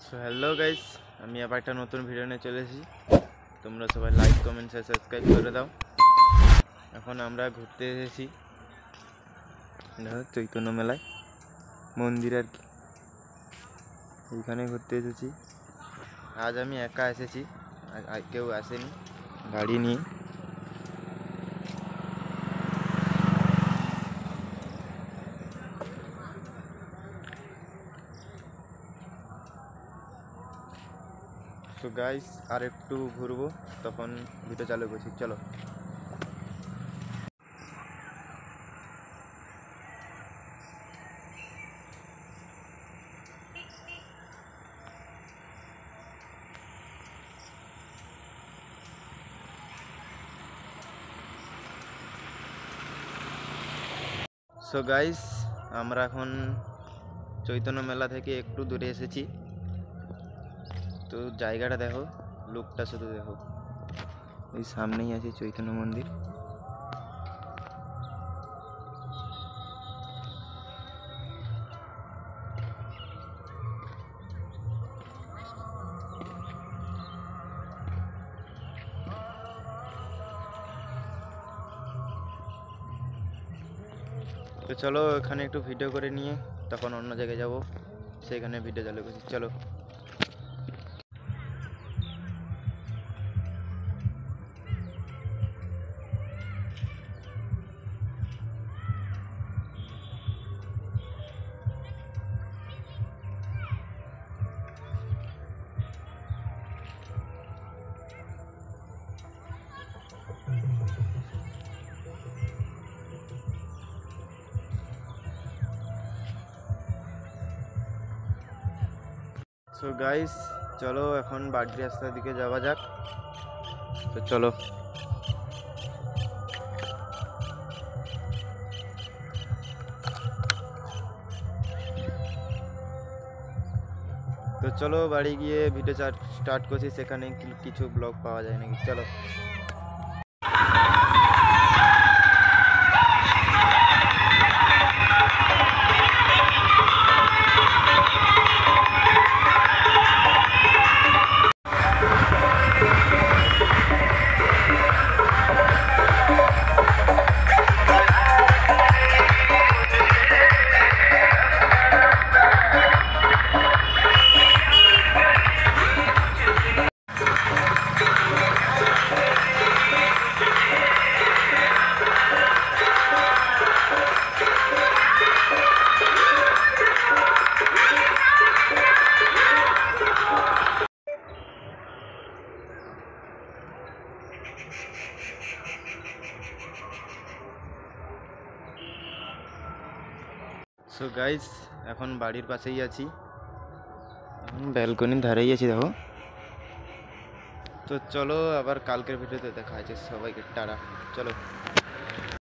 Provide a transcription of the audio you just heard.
So hello guys, আমি আবার একটা নতুন ভিডিও নিয়ে চলে এসেছি। তোমরা সবাই লাইক কমেন্ট শেয়ার সাবস্ক্রাইব করে দাও। এখন আমরা ঘুরতে এসেছি চৈতন্য মেলায়, মন্দির আর কি, এইখানে ঘুরতে এসেছি। আজ আমি একা এসেছি, আর কেউ আসেনি গাড়ি নিয়ে। তো গাইস আর একটু ঘুরবো, তখন ভিডিও চালু করছি, চলো। সো গাইস, আমরা এখন চৈতন্য মেলা থেকে একটু দূরে এসেছি। তো জায়গাটা দেখো, লুকটা শুধু দেখো। এই সামনেই আছে চৈতন্য মন্দির। তো চলো এখানে একটু ভিডিও করে নিয়ে তখন অন্য জায়গায় যাব, সেখানে ভিডিও চালু করছি, চলো। সো গাইস, চলো এখন বাড়ির রাস্তার দিকে যাওয়া যাক। তো চলো। তো চলো বাড়ি গিয়ে ভিডিও স্টার্ট করছি, সেখানে কিছু ব্লগ পাওয়া যায় নাকি, চলো। সো গাইস, এখন বাড়ির পাশেই আছি, ব্যালকনির ধারেই আছি দেখো। তো চলো আবার কালকের ভিডিওতে দেখা আছে, সবাইকে টাটা, চলো।